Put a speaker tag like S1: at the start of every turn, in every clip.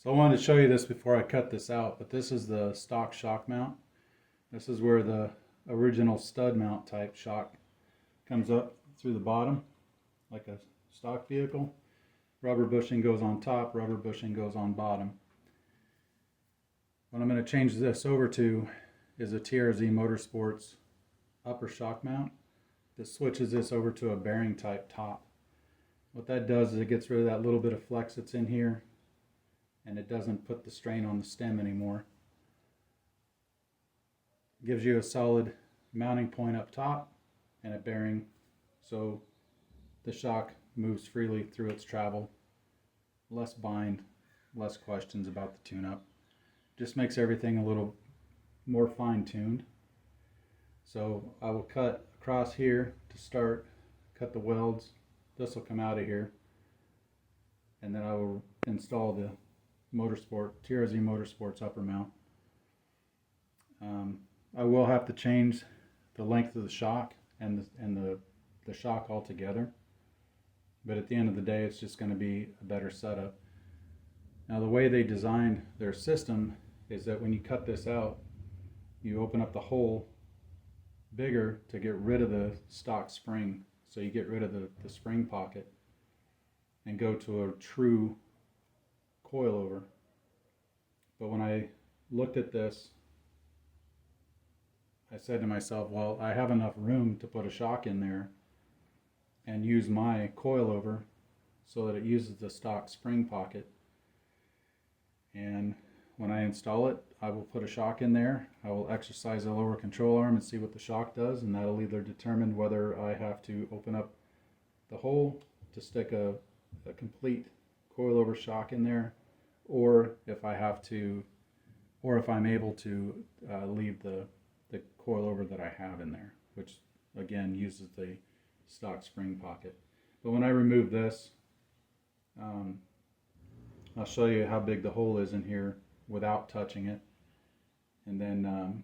S1: So I wanted to show you this before I cut this out, but this is the stock shock mount. This is where the original stud mount type shock comes up through the bottom like a stock vehicle. Rubber bushing goes on top, rubber bushing goes on bottom. What I'm going to change this over to is a TRZ Motorsports upper shock mount. This switches this over to a bearing type top. What that does is it gets rid of that little bit of flex that's in here, and it doesn't put the strain on the stem anymore. It gives you a solid mounting point up top and a bearing, so the shock moves freely through its travel. Less bind, less questions about the tune-up. Just makes everything a little more fine-tuned. So I will cut across here to start, cut the welds. This will come out of here, and then I will install the TRZ Motorsports upper mount. I will have to change the length of the shock and the shock altogether, but at the end of the day it's just going to be a better setup. Now the way they designed their system is that when you cut this out, you open up the hole bigger to get rid of the stock spring, so you get rid of the spring pocket and go to a true coilover. But when I looked at this, I said to myself, well, I have enough room to put a shock in there and use my coilover so that it uses the stock spring pocket. And when I install it, I will put a shock in there. I will exercise the lower control arm and see what the shock does, and that'll either determine whether I have to open up the hole to stick a complete coilover shock in there, or if I'm able to leave the coilover that I have in there, which again uses the stock spring pocket. But when I remove this, I'll show you how big the hole is in here without touching it, and then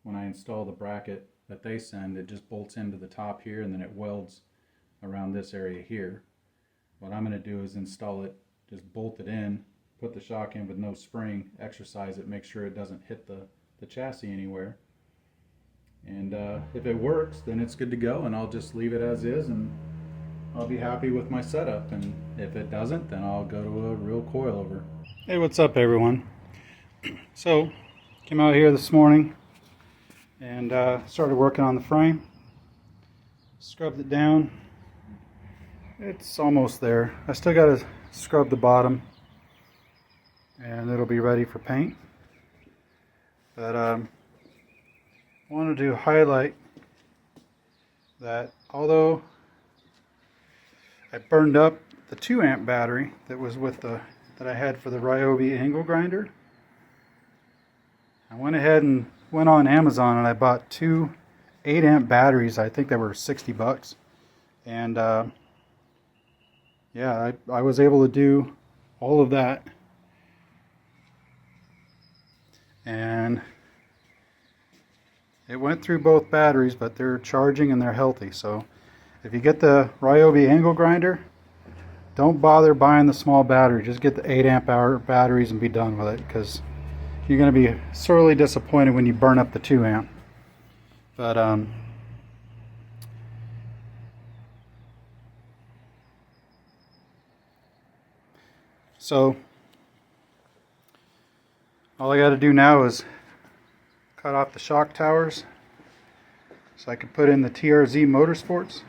S1: when I install the bracket that they send, it just bolts into the top here, and then it welds around this area here. What I'm going to do is install it, just bolt it in, put the shock in with no spring, exercise it, make sure it doesn't hit the chassis anywhere, and if it works, then it's good to go, and I'll just leave it as is, and I'll be happy with my setup. And if it doesn't, then I'll go to a real coilover. Hey, what's up everyone? So came out here this morning and started working on the frame. Scrubbed it down. It's almost there. I still got to scrub the bottom and it'll be ready for paint. But I wanted to highlight that although I burned up the 2 amp battery that was with that I had for the Ryobi angle grinder, I went ahead and went on Amazon and I bought 2 8 amp batteries. I think they were 60 bucks, and yeah, I was able to do all of that, and it went through both batteries, but they're charging and they're healthy. So if you get the Ryobi angle grinder, don't bother buying the small battery. Just get the 8 amp hour batteries and be done with it, because you're going to be sorely disappointed when you burn up the 2 amp. But so all I got to do now is cut off the shock towers so I can put in the TRZ Motorsports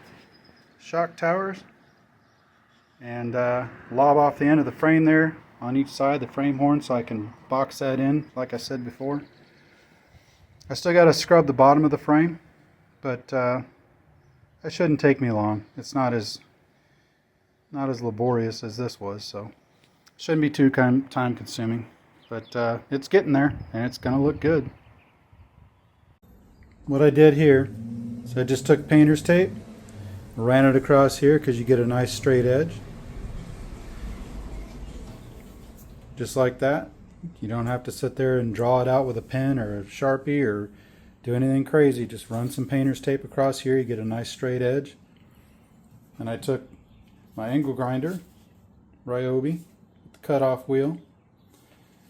S1: shock towers, and lob off the end of the frame there on each side, the frame horn, so I can box that in like I said before. I still got to scrub the bottom of the frame, but that shouldn't take me long. It's not as laborious as this was, so it shouldn't be too time consuming. But it's getting there, and it's gonna look good. What I did here, so I just took painter's tape, ran it across here because you get a nice straight edge. Just like that. You don't have to sit there and draw it out with a pen or a Sharpie or do anything crazy. Just run some painter's tape across here, you get a nice straight edge. And I took my angle grinder, Ryobi, with the cutoff wheel,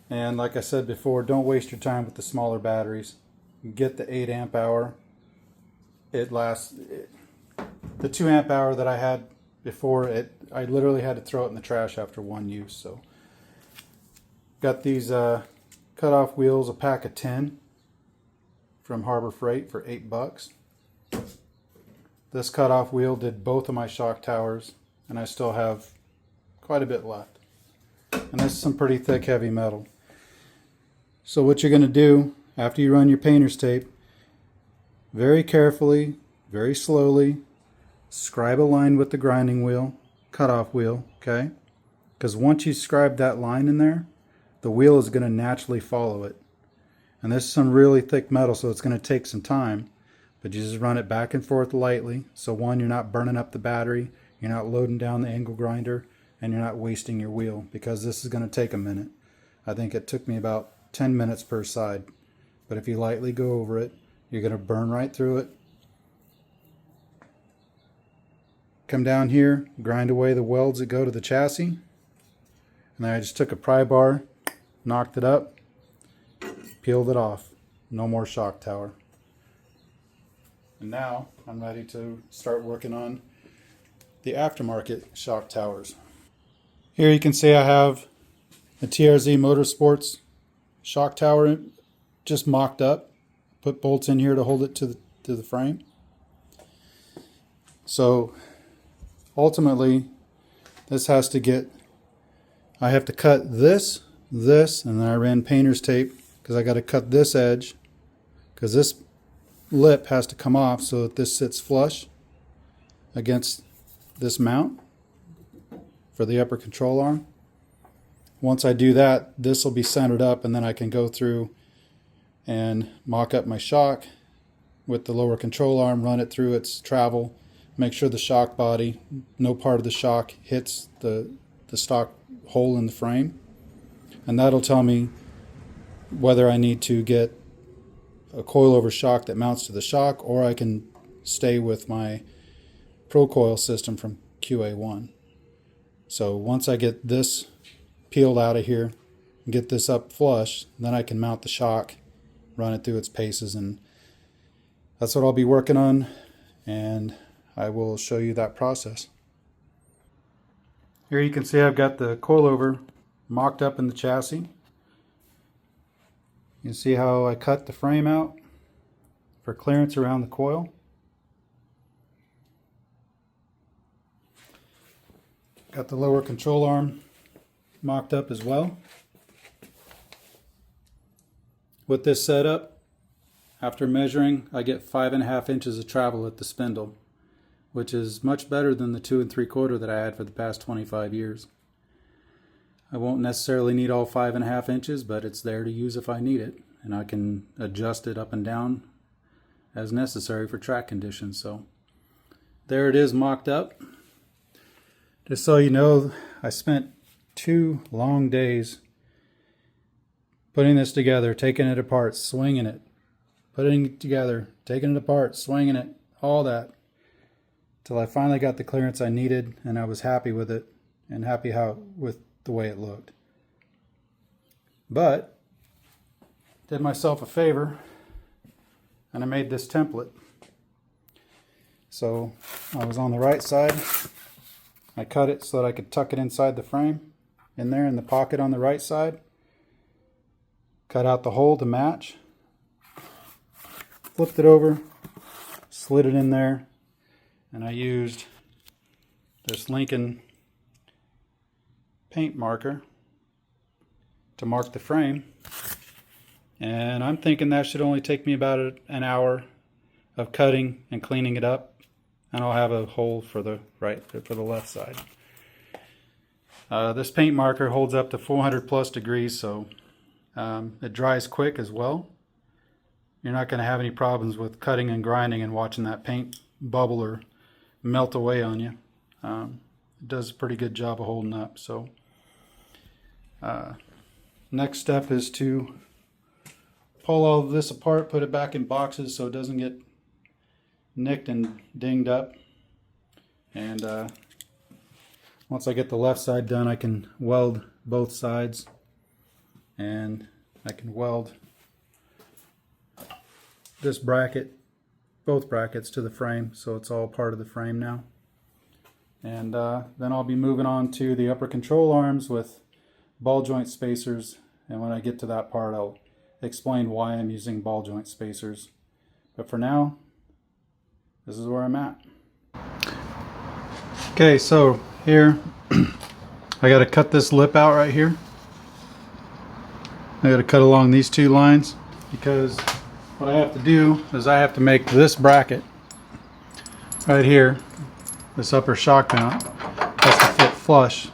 S1: And like I said before, don't waste your time with the smaller batteries. Get the 8 amp hour. It lasts. The 2 amp hour that I had before, I literally had to throw it in the trash after one use. So got these cutoff wheels, a pack of 10 from Harbor Freight for $8. This cutoff wheel did both of my shock towers, and I still have quite a bit left. And this is some pretty thick, heavy metal. So what you're going to do after you run your painter's tape, very carefully, very slowly, scribe a line with the grinding wheel, cutoff wheel, okay? Because once you scribe that line in there, the wheel is going to naturally follow it. And this is some really thick metal, so it's going to take some time. But you just run it back and forth lightly. So one, you're not burning up the battery, you're not loading down the angle grinder, and you're not wasting your wheel, because this is going to take a minute. I think it took me about 10 minutes per side. But if you lightly go over it, you're going to burn right through it. Come down here, grind away the welds that go to the chassis. And then I just took a pry bar, knocked it up, peeled it off. No more shock tower. And now I'm ready to start working on the aftermarket shock towers. Here you can see I have a TRZ Motorsports shock tower just mocked up. Put bolts in here to hold it to the frame. So ultimately this has to get, I have to cut this, and then I ran painter's tape because I got to cut this edge, because this lip has to come off so that this sits flush against this mount for the upper control arm. Once I do that, this will be centered up, and then I can go through and mock up my shock with the lower control arm, run it through its travel, make sure the shock body, no part of the shock hits the stock hole in the frame, and that'll tell me whether I need to get a coilover shock that mounts to the shock, or I can stay with my Pro Coil system from QA1. So once I get this peeled out of here and get this up flush, then I can mount the shock, run it through its paces, and that's what I'll be working on, and I will show you that process. Here you can see I've got the coilover mocked up in the chassis. You can see how I cut the frame out for clearance around the coil. Got the lower control arm mocked up as well. With this setup, after measuring, I get 5.5 inches of travel at the spindle, which is much better than the 2 3/4 that I had for the past 25 years. I won't necessarily need all 5.5 inches, but it's there to use if I need it, and I can adjust it up and down as necessary for track conditions. So there it is, mocked up. Just so you know, I spent 2 long days putting this together, taking it apart, swinging it, putting it together, taking it apart, swinging it, all that, till I finally got the clearance I needed, and I was happy with it, and happy with the way it looked. But did myself a favor, and I made this template. So I was on the right side. I cut it so that I could tuck it inside the frame, in there in the pocket on the right side. Cut out the hole to match. Flipped it over, slid it in there, and I used this Lincoln paint marker to mark the frame. And I'm thinking that should only take me about an hour of cutting and cleaning it up, and I'll have a hole for the left side. This paint marker holds up to 400 plus degrees, so it dries quick as well. You're not going to have any problems with cutting and grinding and watching that paint bubble or melt away on you. It does a pretty good job of holding up. So next step is to pull all of this apart, put it back in boxes so it doesn't get nicked and dinged up. And once I get the left side done, I can weld both sides and I can weld this bracket, both brackets, to the frame, so it's all part of the frame now. And then I'll be moving on to the upper control arms with ball joint spacers, and when I get to that part I'll explain why I'm using ball joint spacers. But for now, this is where I'm at. Okay, so here I got to cut this lip out right here. I got to cut along these two lines, because what I have to do is I have to make this bracket right here, this upper shock mount, has to fit flush.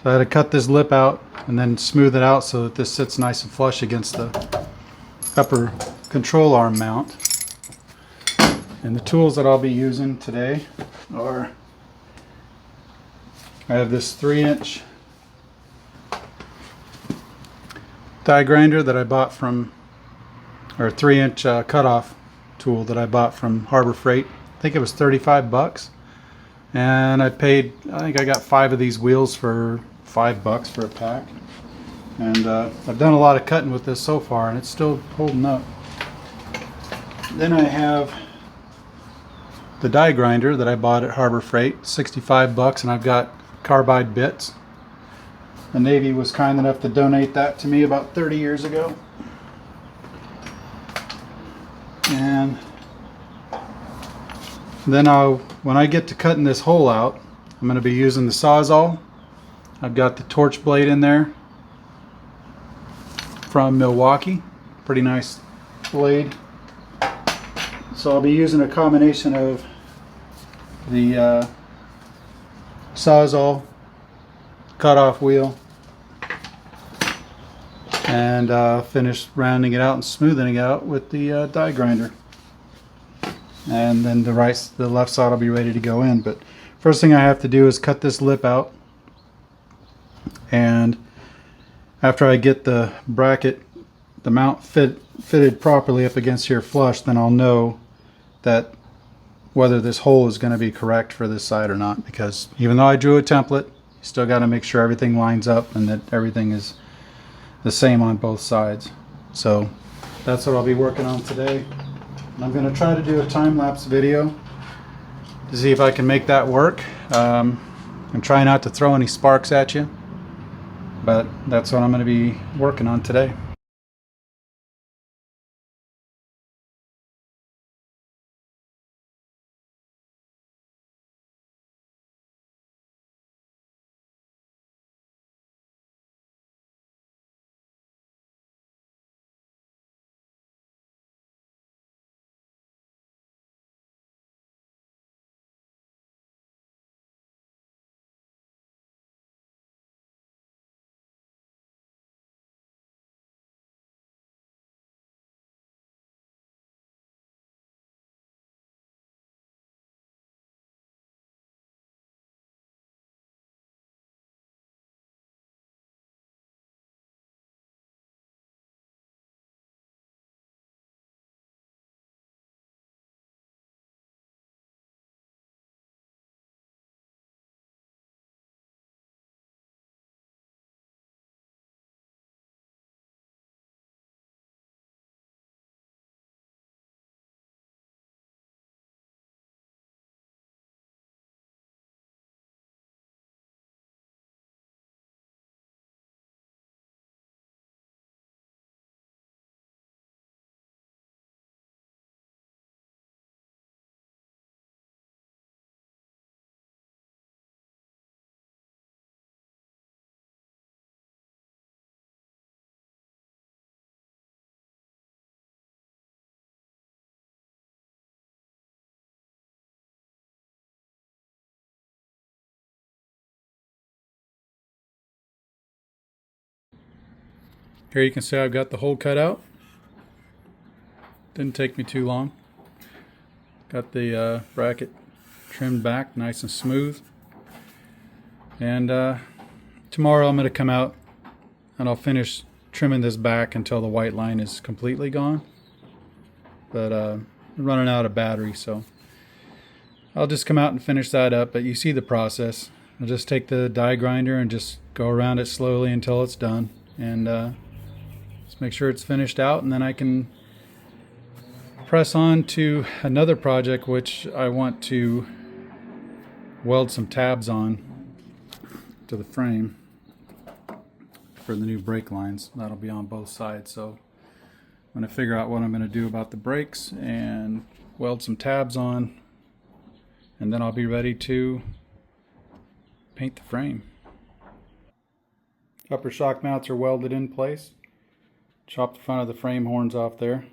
S1: So I had to cut this lip out and then smooth it out so that this sits nice and flush against the upper control arm mount. And the tools that I'll be using today are, I have this 3-inch die grinder that I bought from, or 3-inch cutoff tool that I bought from Harbor Freight. I think it was 35 bucks. And I paid, I think I got 5 of these wheels for $5 for a pack. And I've done a lot of cutting with this so far, and it's still holding up. Then I have the die grinder that I bought at Harbor Freight, 65 bucks, and I've got carbide bits. The Navy was kind enough to donate that to me about 30 years ago. And then when I get to cutting this hole out, I'm going to be using the Sawzall. I've got the torch blade in there from Milwaukee. Pretty nice blade. So I'll be using a combination of the Sawzall cutoff wheel and finish rounding it out and smoothing it out with the die grinder. And then the left side will be ready to go in. But first thing I have to do is cut this lip out, and after I get the bracket, the mount fitted properly up against here flush, then I'll know that whether this hole is going to be correct for this side or not, because even though I drew a template, you still got to make sure everything lines up and that everything is the same on both sides. So that's what I'll be working on today. And I'm going to try to do a time-lapse video to see if I can make that work. I'm trying not to throw any sparks at you, but that's what I'm going to be working on today. Here you can see I've got the hole cut out. Didn't take me too long. Got the bracket trimmed back nice and smooth. And tomorrow I'm going to come out and I'll finish trimming this back until the white line is completely gone. But I'm running out of battery, so I'll just come out and finish that up. But you see the process. I'll just take the die grinder and just go around it slowly until it's done. And make sure it's finished out, and then I can press on to another project which I want to weld some tabs on to the frame for the new brake lines. That'll be on both sides, so I'm going to figure out what I'm going to do about the brakes and weld some tabs on, and then I'll be ready to paint the frame. Upper shock mounts are welded in place. Chop the front of the frame horns off there.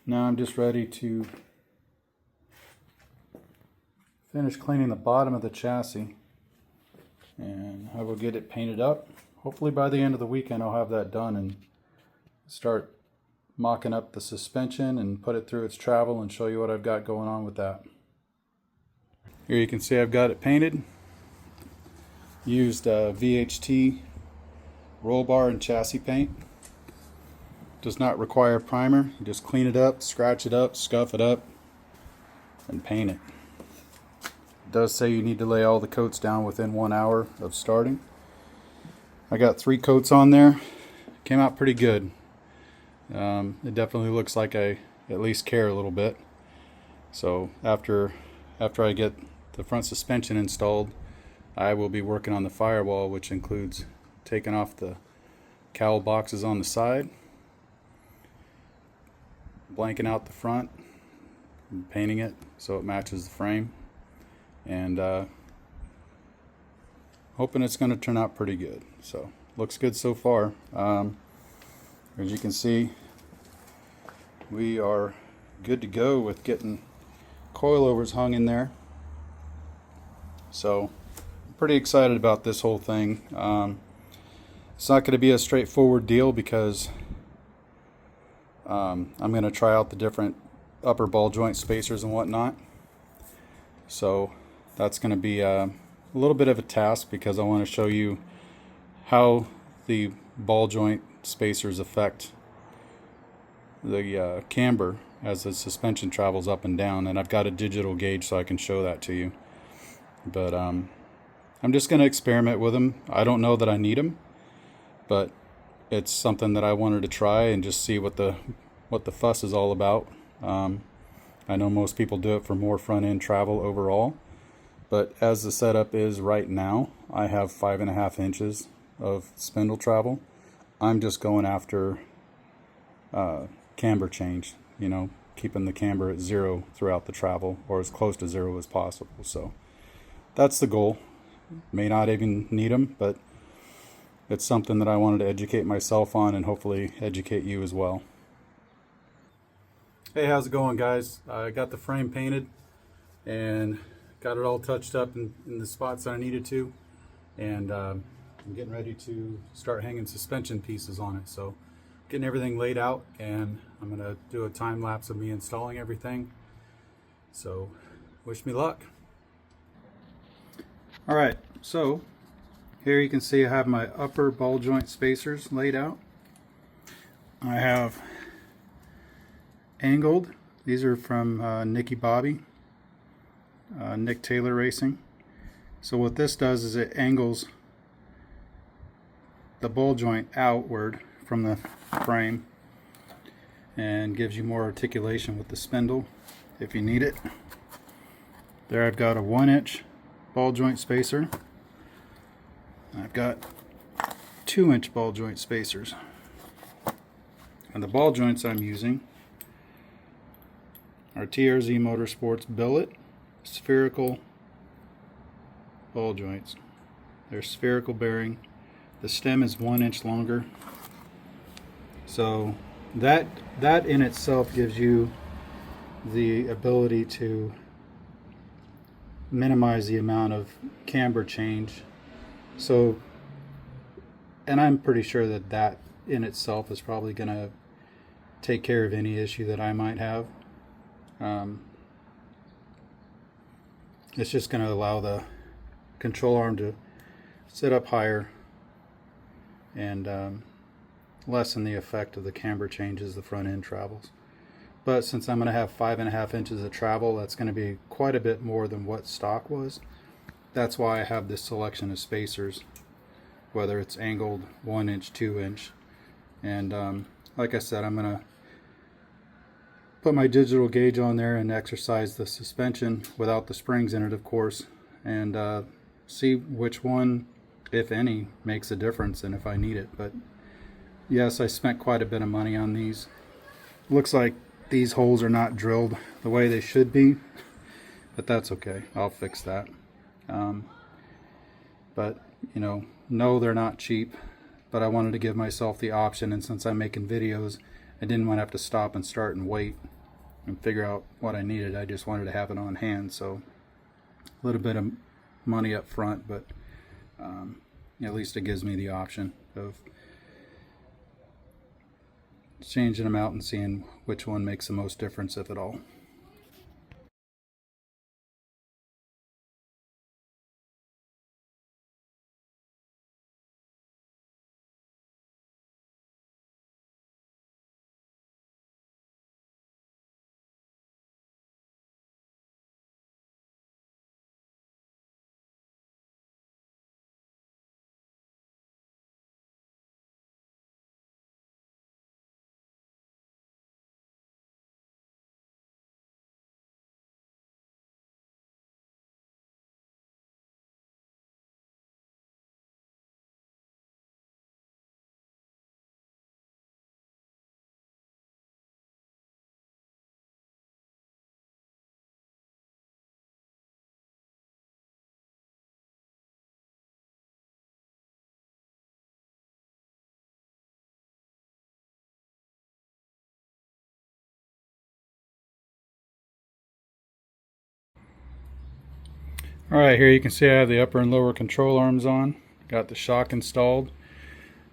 S1: Now I'm just ready to finish cleaning the bottom of the chassis, and I will get it painted up. Hopefully by the end of the weekend I'll have that done and start mocking up the suspension and put it through its travel and show you what I've got going on with that. Here you can see I've got it painted. Used VHT roll bar and chassis paint. Does not require primer. You just clean it up, scratch it up, scuff it up, and paint it. It does say you need to lay all the coats down within 1 hour of starting. I got 3 coats on there. Came out pretty good. It definitely looks like I at least care a little bit. So after I get the front suspension installed, I will be working on the firewall, which includes taking off the cowl boxes on the side, blanking out the front, and painting it so it matches the frame, and hoping it's going to turn out pretty good. So looks good so far. As you can see, we are good to go with getting coilovers hung in there. So I'm pretty excited about this whole thing. It's not going to be a straightforward deal because I'm going to try out the different upper ball joint spacers and whatnot. So that's going to be a little bit of a task because I want to show you how the ball joint spacers affect the camber as the suspension travels up and down, and I've got a digital gauge so I can show that to you. But I'm just going to experiment with them. I don't know that I need them, but it's something that I wanted to try and just see what the fuss is all about. I know most people do it for more front end travel overall, but as the setup is right now, I have 5.5 inches of spindle travel. I'm just going after camber change, you know, keeping the camber at 0 throughout the travel, or as close to 0 as possible. So that's the goal. May not even need them, but it's something that I wanted to educate myself on and hopefully educate you as well. Hey, how's it going, guys? I got the frame painted and got it all touched up in the spots that I needed to, and I'm getting ready to start hanging suspension pieces on it. So getting everything laid out, and I'm gonna do a time lapse of me installing everything. So wish me luck. All right, so here you can see I have my upper ball joint spacers laid out. I have angled. These are from Nicky Bobby, Nick Taylor Racing. So what this does is it angles the ball joint outward from the frame and gives you more articulation with the spindle if you need it. There I've got a 1-inch ball joint spacer. I've got 2-inch ball joint spacers. And the ball joints I'm using are TRZ Motorsports billet spherical ball joints. They're spherical bearing. The stem is 1 inch longer. So that in itself gives you the ability to minimize the amount of camber change. So, and I'm pretty sure that in itself is probably going to take care of any issue that I might have. It's just going to allow the control arm to sit up higher and lessen the effect of the camber changes the front end travels. But since I'm going to have 5.5 inches of travel, that's going to be quite a bit more than what stock was. That's why I have this selection of spacers, whether it's angled 1 inch, 2 inch, And like I said, I'm gonna put my digital gauge on there and exercise the suspension without the springs in it, of course, and see which one, if any, makes a difference and if I need it. But yes, I spent quite a bit of money on these. Looks like these holes are not drilled the way they should be, but that's okay. I'll fix that. But you know, no, they're not cheap, but I wanted to give myself the option, and since I'm making videos, I didn't want to have to stop and start and wait and figure out what I needed. I just wanted to have it on hand. So a little bit of money up front, but at least it gives me the option of changing them out and seeing which one makes the most difference, if at all. Alright, here you can see I have the upper and lower control arms on. Got the shock installed.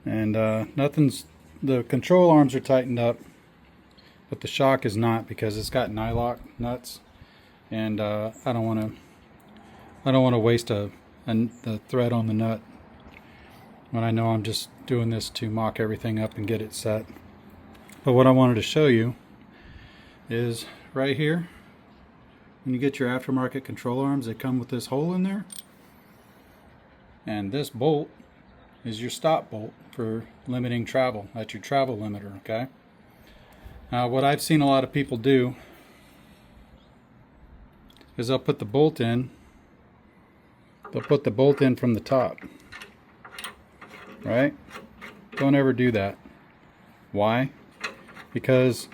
S1: And the control arms are tightened up, but the shock is not, because it's got nylock nuts. And I don't want to waste the thread on the nut when I know I'm just doing this to mock everything up and get it set. But what I wanted to show you is right here. When you get your aftermarket control arms, they come with this hole in there, and this bolt is your stop bolt for limiting travel. That's your travel limiter, okay? Now what I've seen a lot of people do is they'll put the bolt in, from the top, right? Don't ever do that. Why? Because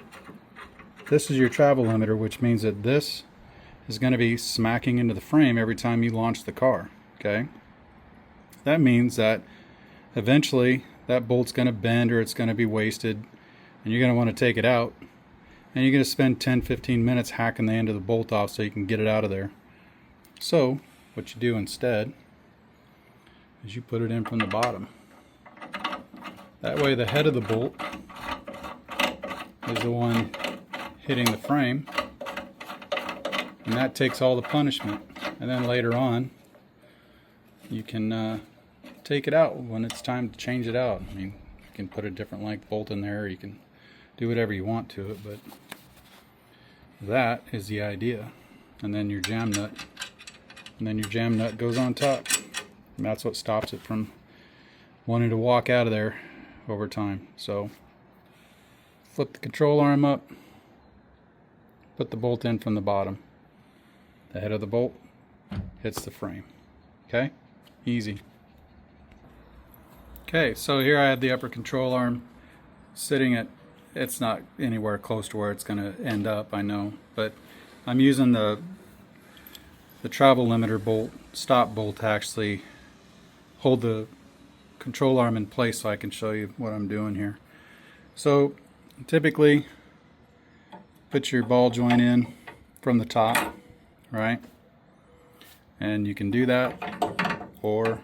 S1: this is your travel limiter, which means that this is going to be smacking into the frame every time you launch the car, okay? That means that eventually that bolt's going to bend, or it's going to be wasted, and you're going to want to take it out, and you're going to spend 10-15 minutes hacking the end of the bolt off so you can get it out of there. So what you do instead is you put it in from the bottom. That way the head of the bolt is the one hitting the frame, and that takes all the punishment. And then later on you can take it out when it's time to change it out. I mean, you can put a different length bolt in there, or you can do whatever you want to it, but that is the idea. And then your jam nut goes on top, and that's what stops it from wanting to walk out of there over time. So flip the control arm up, put the bolt in from the bottom. The head of the bolt hits the frame. Okay? Easy. Okay, so here I have the upper control arm sitting at, it's not anywhere close to where it's going to end up, I know, but I'm using the travel limiter bolt, stop bolt, to actually hold the control arm in place so I can show you what I'm doing here. So typically put your ball joint in from the top, right? And you can do that, or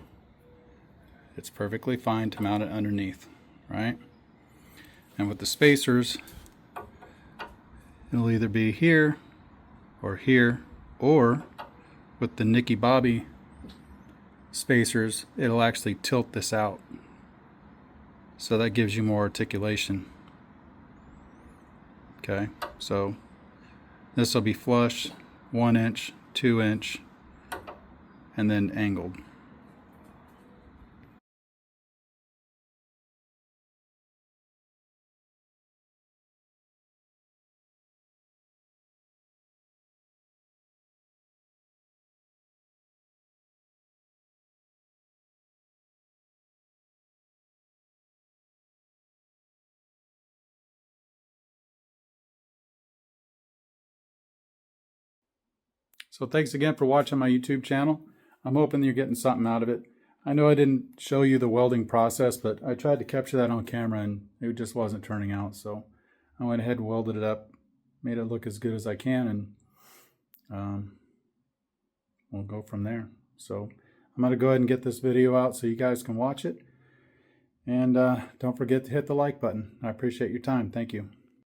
S1: it's perfectly fine to mount it underneath, right? And with the spacers, it'll either be here, or with the Nicky Bobby spacers, it'll actually tilt this out. So that gives you more articulation. Okay, so this will be flush, 1 inch, 2 inch, and then angled. So thanks again for watching my YouTube channel. I'm hoping you're getting something out of it. I know I didn't show you the welding process, but I tried to capture that on camera and it just wasn't turning out. So I went ahead and welded it up, made it look as good as I can, and we'll go from there. So I'm going to go ahead and get this video out so you guys can watch it. And don't forget to hit the like button. I appreciate your time. Thank you.